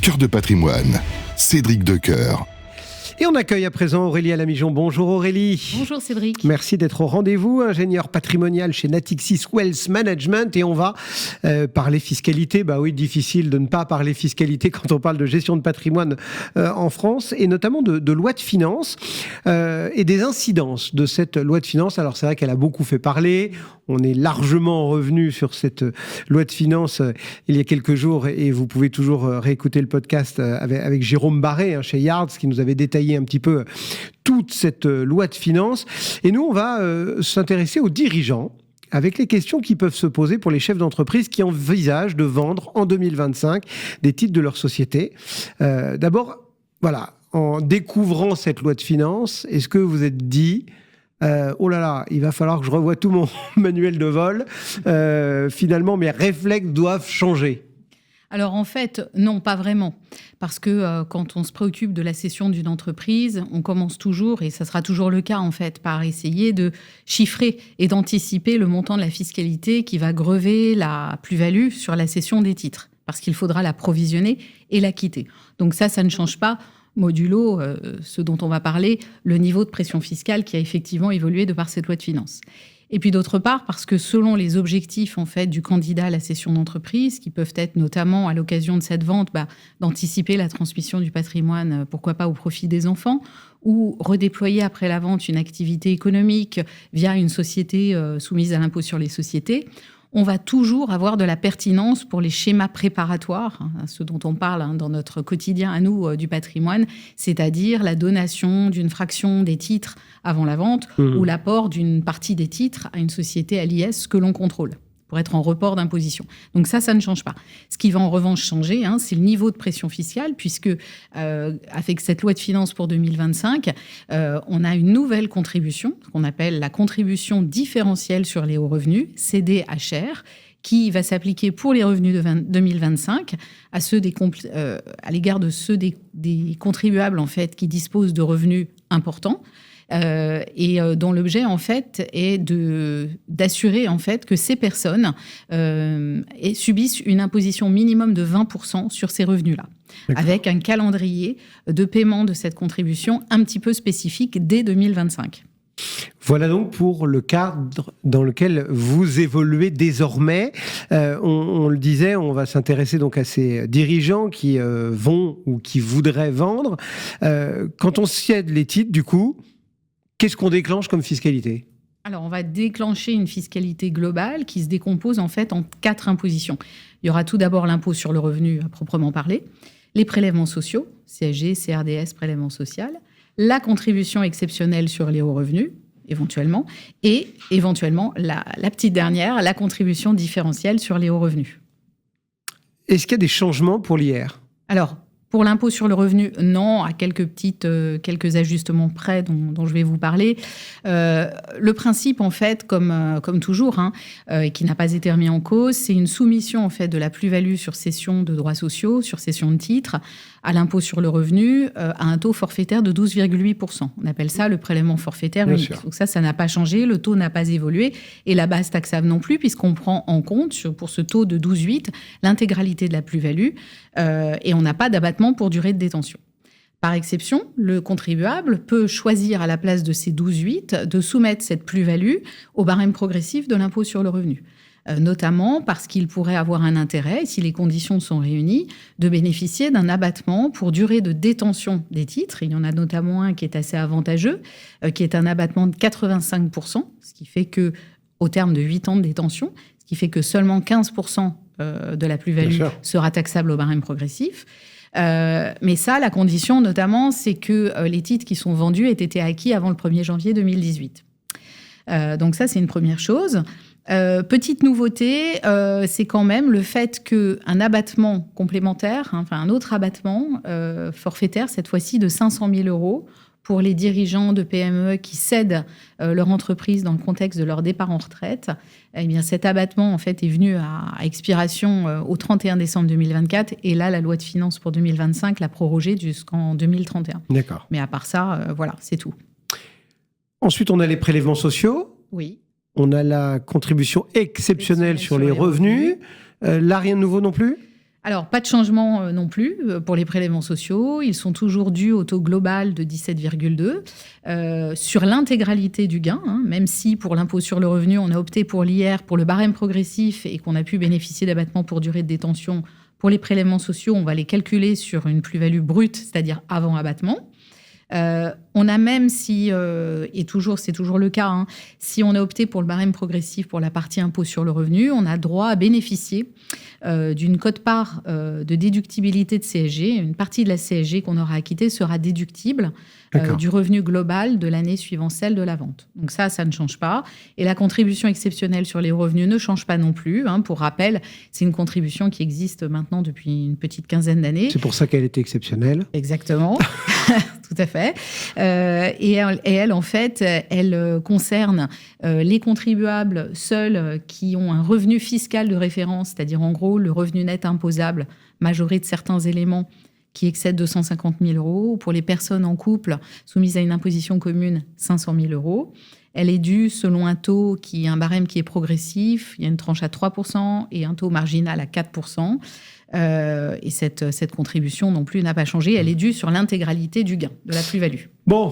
Cœur de patrimoine, Cédric Decoeur. Et on accueille à présent Aurélie Alamijon. Bonjour Aurélie. Bonjour Cédric. Merci d'être au rendez-vous, ingénieur patrimonial chez Natixis Wealth Management. Et on va parler fiscalité. Bah oui, difficile de ne pas parler fiscalité quand on parle de gestion de patrimoine en France, et notamment de loi de finances et des incidences de cette loi de finances. Alors c'est vrai qu'elle a beaucoup fait parler. On est largement revenu sur cette loi de finances il y a quelques jours, et vous pouvez toujours réécouter le podcast avec Jérôme Barré chez Yards, qui nous avait détaillé un petit peu toute cette loi de finances. Et nous, on va s'intéresser aux dirigeants, avec les questions qui peuvent se poser pour les chefs d'entreprise qui envisagent de vendre en 2025 des titres de leur société. D'abord, voilà, en découvrant cette loi de finances, est-ce que vous vous êtes dit oh là là, il va falloir que je revoie tout mon manuel de vol, finalement mes réflexes doivent changer? Alors en fait, non, pas vraiment. Parce que quand on se préoccupe de la cession d'une entreprise, on commence toujours, et ça sera toujours le cas en fait, par essayer de chiffrer et d'anticiper le montant de la fiscalité qui va grever la plus-value sur la cession des titres. Parce qu'il faudra la provisionner et la quitter. Donc ça ne change pas, modulo ce dont on va parler, le niveau de pression fiscale qui a effectivement évolué de par cette loi de finances. Et puis d'autre part, parce que selon les objectifs en fait du candidat à la cession d'entreprise, qui peuvent être notamment à l'occasion de cette vente, d'anticiper la transmission du patrimoine, pourquoi pas au profit des enfants, ou redéployer après la vente une activité économique via une société soumise à l'impôt sur les sociétés, on va toujours avoir de la pertinence pour les schémas préparatoires, ce dont on parle dans notre quotidien à nous du patrimoine, c'est-à-dire la donation d'une fraction des titres avant la vente ou l'apport d'une partie des titres à une société à l'IS que l'on contrôle, pour être en report d'imposition. Donc ça ne change pas. Ce qui va en revanche changer, c'est le niveau de pression fiscale, puisque avec cette loi de finances pour 2025, on a une nouvelle contribution, qu'on appelle la contribution différentielle sur les hauts revenus, CDHR, qui va s'appliquer pour les revenus de 2025 à l'égard de ceux des contribuables en fait, qui disposent de revenus importants, et dont l'objet en fait est d'assurer en fait que ces personnes subissent une imposition minimum de 20% sur ces revenus-là, avec un calendrier de paiement de cette contribution un petit peu spécifique dès 2025. Voilà donc pour le cadre dans lequel vous évoluez désormais. On le disait, on va s'intéresser donc à ces dirigeants qui vont ou qui voudraient vendre. Quand on cède les titres, du coup, qu'est-ce qu'on déclenche comme fiscalité ? Alors, on va déclencher une fiscalité globale qui se décompose en fait en 4 impositions. Il y aura tout d'abord l'impôt sur le revenu à proprement parler, les prélèvements sociaux, CSG, CRDS, prélèvement social, la contribution exceptionnelle sur les hauts revenus, éventuellement, et éventuellement la petite dernière, la contribution différentielle sur les hauts revenus. Est-ce qu'il y a des changements pour l'IR ? Alors, pour l'impôt sur le revenu, non, à quelques ajustements près dont je vais vous parler. Le principe, en fait, comme toujours, qui n'a pas été remis en cause, c'est une soumission en fait de la plus-value sur cession de droits sociaux, sur cession de titres, à l'impôt sur le revenu, à un taux forfaitaire de 12,8%. On appelle ça le prélèvement forfaitaire unique. Donc ça n'a pas changé, le taux n'a pas évolué, et la base taxable non plus, puisqu'on prend en compte, pour ce taux de 12,8, l'intégralité de la plus-value, et on n'a pas d'abattement pour durée de détention. Par exception, le contribuable peut choisir à la place de ces 12,8 de soumettre cette plus-value au barème progressif de l'impôt sur le revenu. Notamment parce qu'il pourrait avoir un intérêt, si les conditions sont réunies, de bénéficier d'un abattement pour durée de détention des titres. Il y en a notamment un qui est assez avantageux, qui est un abattement de 85%, ce qui fait que, au terme de 8 ans de détention, ce qui fait que seulement 15% de la plus-value sera taxable au barème progressif. Mais ça, la condition notamment, c'est que les titres qui sont vendus aient été acquis avant le 1er janvier 2018. Donc ça, c'est une première chose. Petite nouveauté, c'est quand même le fait qu'un abattement complémentaire, un autre abattement forfaitaire, cette fois-ci de 500 000 € pour les dirigeants de PME qui cèdent leur entreprise dans le contexte de leur départ en retraite, eh bien cet abattement en fait est venu à expiration au 31 décembre 2024, et là la loi de finances pour 2025 l'a prorogé jusqu'en 2031. D'accord. Mais à part ça, voilà, c'est tout. Ensuite, on a les prélèvements sociaux. Oui. On a la contribution exceptionnelle sur les revenus. Là, rien de nouveau non plus ? Alors, pas de changement non plus pour les prélèvements sociaux. Ils sont toujours dus au taux global de 17,2 sur l'intégralité du gain, même si pour l'impôt sur le revenu, on a opté pour l'IR, pour le barème progressif et qu'on a pu bénéficier d'abattements pour durée de détention. Pour les prélèvements sociaux, on va les calculer sur une plus-value brute, c'est-à-dire avant abattement. On a même si, et c'est toujours le cas, si on a opté pour le barème progressif pour la partie impôt sur le revenu, on a droit à bénéficier d'une quote-part de déductibilité de CSG. Une partie de la CSG qu'on aura acquittée sera déductible du revenu global de l'année suivant celle de la vente. Donc ça ne change pas. Et la contribution exceptionnelle sur les hauts revenus ne change pas non plus. Pour rappel, c'est une contribution qui existe maintenant depuis une petite quinzaine d'années. C'est pour ça qu'elle était exceptionnelle. Exactement, tout à fait. Et elle, en fait, elle concerne les contribuables seuls qui ont un revenu fiscal de référence, c'est-à-dire en gros le revenu net imposable majoré de certains éléments qui excèdent 250 000 euros, ou pour les personnes en couple soumises à une imposition commune, 500 000 euros. Elle est due selon un taux un barème qui est progressif. Il y a une tranche à 3% et un taux marginal à 4%. Et cette contribution non plus n'a pas changé. Elle est due sur l'intégralité du gain, de la plus-value. Bon,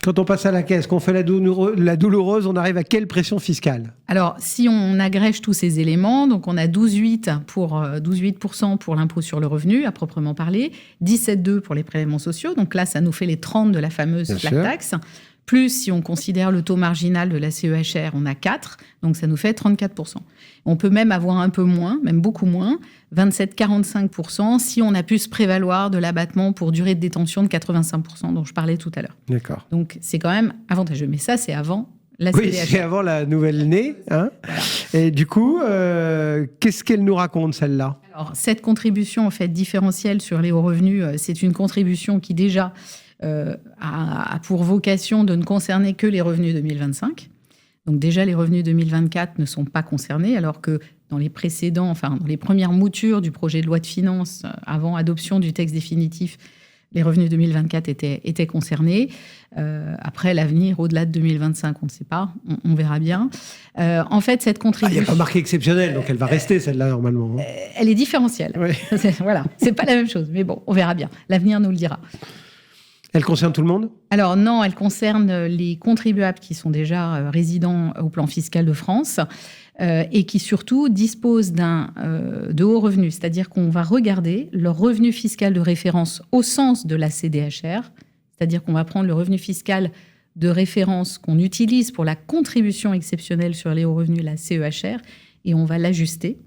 quand on passe à la caisse, qu'on fait la douloureuse, on arrive à quelle pression fiscale ? Alors, si on agrège tous ces éléments, donc on a 12,8% pour l'impôt sur le revenu, à proprement parler, 17,2% pour les prélèvements sociaux. Donc là, ça nous fait les 30 de la fameuse flat tax. Plus, si on considère le taux marginal de la CEHR, on a 4, donc ça nous fait 34%. On peut même avoir un peu moins, même beaucoup moins, 27,45%, si on a pu se prévaloir de l'abattement pour durée de détention de 85%, dont je parlais tout à l'heure. D'accord. Donc c'est quand même avantageux. Mais ça, c'est avant la CEHR. Oui, c'est avant la nouvelle née. Voilà. Et du coup, qu'est-ce qu'elle nous raconte, celle-là ? Alors, cette contribution, en fait, différentielle sur les hauts revenus, c'est une contribution qui, déjà, a pour vocation de ne concerner que les revenus 2025. Donc déjà, les revenus 2024 ne sont pas concernés, alors que dans les premières moutures du projet de loi de finances, avant adoption du texte définitif, les revenus 2024 étaient concernés. Après, l'avenir, au-delà de 2025, on ne sait pas, on verra bien. En fait, cette contribution... Il n'y a pas marqué exceptionnelle, donc elle va rester, celle-là, normalement. Elle est différentielle. Oui. Voilà, c'est pas la même chose, mais bon, on verra bien. L'avenir nous le dira. Elle concerne tout le monde ? Alors non, elle concerne les contribuables qui sont déjà résidents au plan fiscal de France et qui surtout disposent de hauts revenus. C'est-à-dire qu'on va regarder leur revenu fiscal de référence au sens de la CDHR. C'est-à-dire qu'on va prendre le revenu fiscal de référence qu'on utilise pour la contribution exceptionnelle sur les hauts revenus, la CEHR, et on va l'ajuster.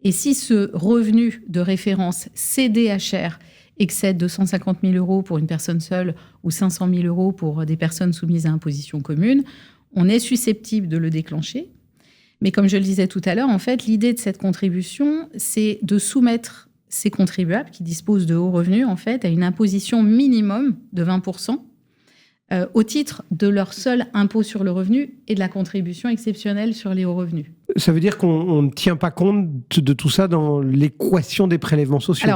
Et si ce revenu de référence CDHR excède 250 000 euros pour une personne seule ou 500 000 euros pour des personnes soumises à imposition commune, on est susceptible de le déclencher. Mais comme je le disais tout à l'heure, en fait, l'idée de cette contribution, c'est de soumettre ces contribuables qui disposent de hauts revenus, en fait, à une imposition minimum de 20% au titre de leur seul impôt sur le revenu et de la contribution exceptionnelle sur les hauts revenus. Ça veut dire qu'on ne tient pas compte de tout ça dans l'équation des prélèvements sociaux ?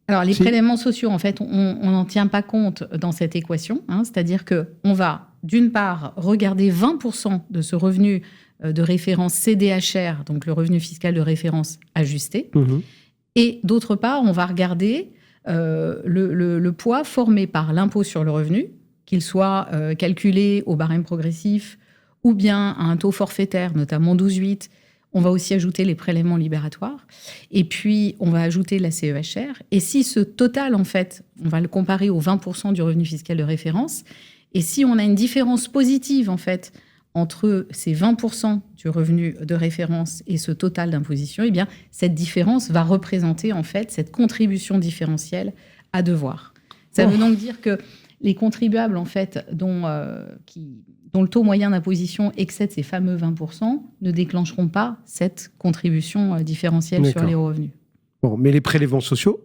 Alors, les prélèvements sociaux, en fait, on n'en tient pas compte dans cette équation. C'est-à-dire qu'on va, d'une part, regarder 20% de ce revenu de référence CDHR, donc le revenu fiscal de référence ajusté. Mmh. Et d'autre part, on va regarder le poids formé par l'impôt sur le revenu, qu'il soit calculé au barème progressif ou bien à un taux forfaitaire, notamment 12,8%. On va aussi ajouter les prélèvements libératoires. Et puis, on va ajouter la CEHR. Et si ce total, en fait, on va le comparer aux 20% du revenu fiscal de référence, et si on a une différence positive, en fait, entre ces 20% du revenu de référence et ce total d'imposition, eh bien, cette différence va représenter, en fait, cette contribution différentielle à devoir. Ça veut donc dire que les contribuables, en fait, dont le taux moyen d'imposition excède ces fameux 20%, ne déclencheront pas cette contribution différentielle sur les hauts revenus. Bon, mais les prélèvements sociaux,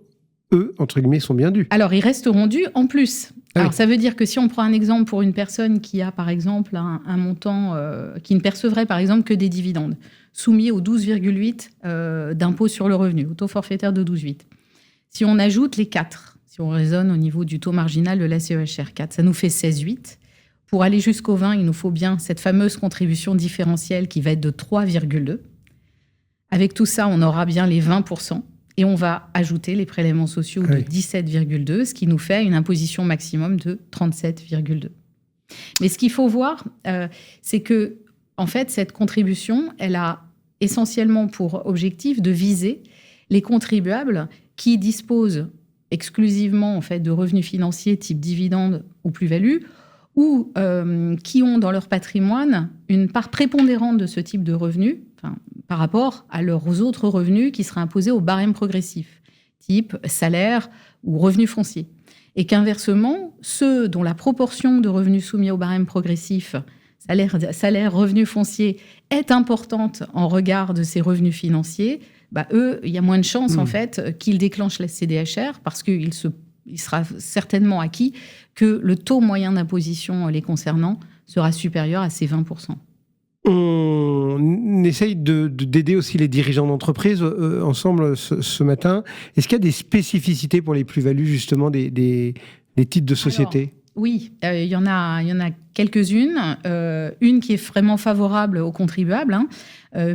eux, entre guillemets, sont bien dus. Alors, ils resteront dus en plus. Alors, ça veut dire que si on prend un exemple pour une personne qui a, par exemple, un montant qui ne percevrait, par exemple, que des dividendes, soumis au 12,8 d'impôt sur le revenu, au taux forfaitaire de 12,8. Si on ajoute les 4, si on raisonne au niveau du taux marginal de la CEHR 4, ça nous fait 16,8. Pour aller jusqu'au 20, il nous faut bien cette fameuse contribution différentielle qui va être de 3,2. Avec tout ça, on aura bien les 20%. Et on va ajouter les prélèvements sociaux de 17,2, ce qui nous fait une imposition maximum de 37,2. Mais ce qu'il faut voir, c'est que, en fait, cette contribution, elle a essentiellement pour objectif de viser les contribuables qui disposent exclusivement en fait, de revenus financiers type dividendes ou plus-value, ou qui ont dans leur patrimoine une part prépondérante de ce type de revenus par rapport à leurs autres revenus qui seraient imposés au barème progressif, type salaire ou revenus fonciers. Et qu'inversement, ceux dont la proportion de revenus soumis au barème progressif, salaire, revenus fonciers, est importante en regard de ces revenus financiers, eux, il y a moins de chances en fait qu'ils déclenchent la CDHR parce qu'il sera certainement acquis que le taux moyen d'imposition les concernant sera supérieur à ces 20%. On essaye d'aider aussi les dirigeants d'entreprise ensemble ce matin. Est-ce qu'il y a des spécificités pour les plus-values justement des titres de société ? Alors, oui, il y en a quelques-unes. Une qui est vraiment favorable aux contribuables,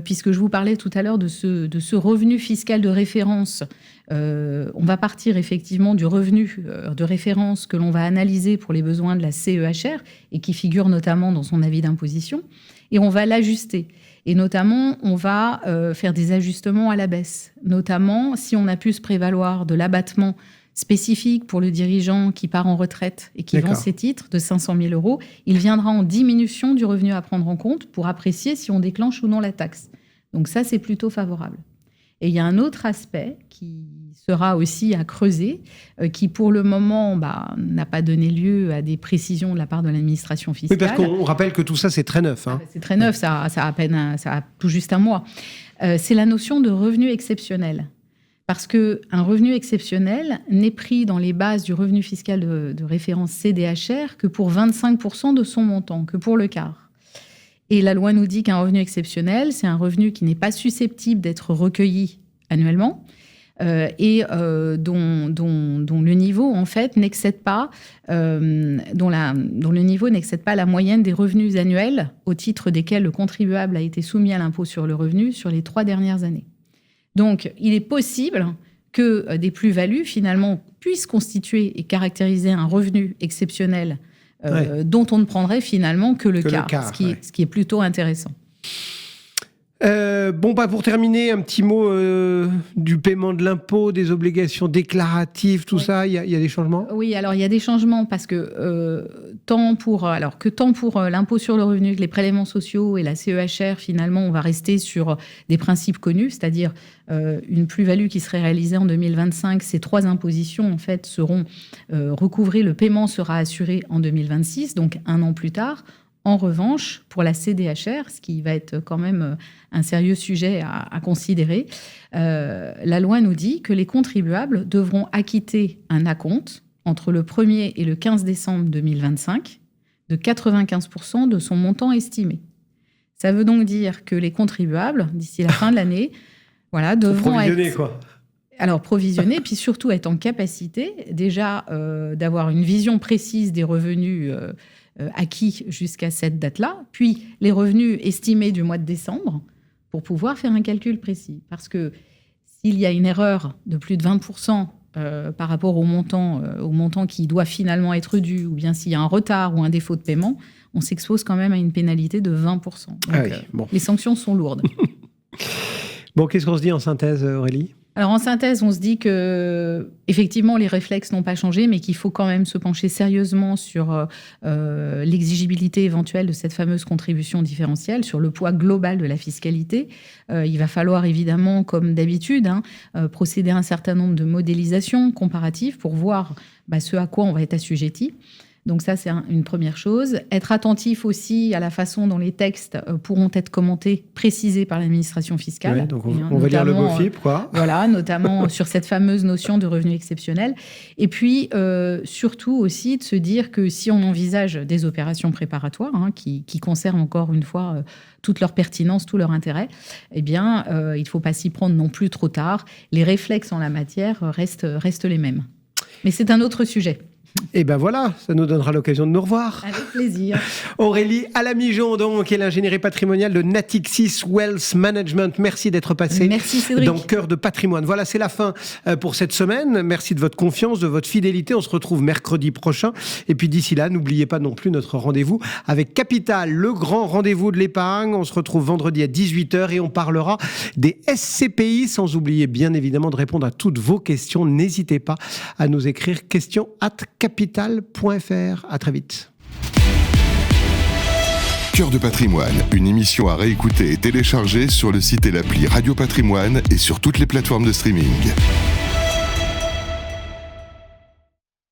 puisque je vous parlais tout à l'heure de ce revenu fiscal de référence. On va partir effectivement du revenu de référence que l'on va analyser pour les besoins de la CEHR et qui figure notamment dans son avis d'imposition. Et on va l'ajuster. Et notamment, on va faire des ajustements à la baisse. Notamment, si on a pu se prévaloir de l'abattement spécifique pour le dirigeant qui part en retraite et qui vend ses titres de 500 000 €, il viendra en diminution du revenu à prendre en compte pour apprécier si on déclenche ou non la taxe. Donc ça, c'est plutôt favorable. Et il y a un autre aspect qui sera aussi à creuser, qui pour le moment n'a pas donné lieu à des précisions de la part de l'administration fiscale. Oui, parce qu'on rappelle que tout ça, c'est très neuf. C'est très neuf, ça a tout juste un mois. C'est la notion de revenu exceptionnel. Parce qu'un revenu exceptionnel n'est pris dans les bases du revenu fiscal de référence CDHR que pour 25% de son montant, que pour le quart. Et la loi nous dit qu'un revenu exceptionnel, c'est un revenu qui n'est pas susceptible d'être recueilli annuellement et dont le niveau en fait n'excède pas dont le niveau n'excède pas la moyenne des revenus annuels au titre desquels le contribuable a été soumis à l'impôt sur le revenu sur les 3 dernières années. Donc, il est possible que des plus-values, finalement, puissent constituer et caractériser un revenu exceptionnel dont on ne prendrait finalement que le quart, ce qui est plutôt intéressant. Pour terminer, un petit mot du paiement de l'impôt, des obligations déclaratives, tout ça, il y a des changements ? Oui, alors il y a des changements parce que tant pour l'impôt sur le revenu que les prélèvements sociaux et la CEHR, finalement, on va rester sur des principes connus, c'est-à-dire une plus-value qui serait réalisée en 2025, ces 3 impositions en fait seront recouvrées, le paiement sera assuré en 2026, donc 1 an plus tard. En revanche, pour la CDHR, ce qui va être quand même un sérieux sujet à considérer, la loi nous dit que les contribuables devront acquitter un acompte entre le 1er et le 15 décembre 2025 de 95% de son montant estimé. Ça veut donc dire que les contribuables, d'ici la fin de l'année, devront provisionner, puis surtout être en capacité déjà d'avoir une vision précise des revenus acquis jusqu'à cette date-là, puis les revenus estimés du mois de décembre, pour pouvoir faire un calcul précis. Parce que s'il y a une erreur de plus de 20% par rapport au montant qui doit finalement être dû, ou bien s'il y a un retard ou un défaut de paiement, on s'expose quand même à une pénalité de 20%. Donc, les sanctions sont lourdes. Qu'est-ce qu'on se dit en synthèse, Aurélie ? Alors en synthèse, on se dit que effectivement les réflexes n'ont pas changé, mais qu'il faut quand même se pencher sérieusement sur l'exigibilité éventuelle de cette fameuse contribution différentielle, sur le poids global de la fiscalité. Il va falloir évidemment, comme d'habitude, procéder à un certain nombre de modélisations comparatives pour voir ce à quoi on va être assujetti. Donc ça, c'est une première chose. Être attentif aussi à la façon dont les textes pourront être commentés, précisés par l'administration fiscale. Ouais, donc on va lire le BOFIP, quoi. Voilà, notamment sur cette fameuse notion de revenu exceptionnel. Et puis, surtout aussi de se dire que si on envisage des opérations préparatoires, qui conservent encore une fois toute leur pertinence, tout leur intérêt, il ne faut pas s'y prendre non plus trop tard. Les réflexes en la matière restent les mêmes. Mais c'est un autre sujet. Et ben voilà, ça nous donnera l'occasion de nous revoir. Avec plaisir. Aurélie Alamijon, donc, qui est l'ingénierie patrimoniale de Natixis Wealth Management. Merci d'être passé. Merci Cédric. Dans Cœur de patrimoine. Voilà, c'est la fin pour cette semaine. Merci de votre confiance, de votre fidélité. On se retrouve mercredi prochain. Et puis d'ici là, n'oubliez pas non plus notre rendez-vous avec Capital, le grand rendez-vous de l'épargne. On se retrouve vendredi à 18h et on parlera des SCPI, sans oublier bien évidemment de répondre à toutes vos questions. N'hésitez pas à nous écrire questions@capital.fr. À très vite. Cœur de patrimoine, une émission à réécouter et télécharger sur le site et l'appli Radio Patrimoine et sur toutes les plateformes de streaming.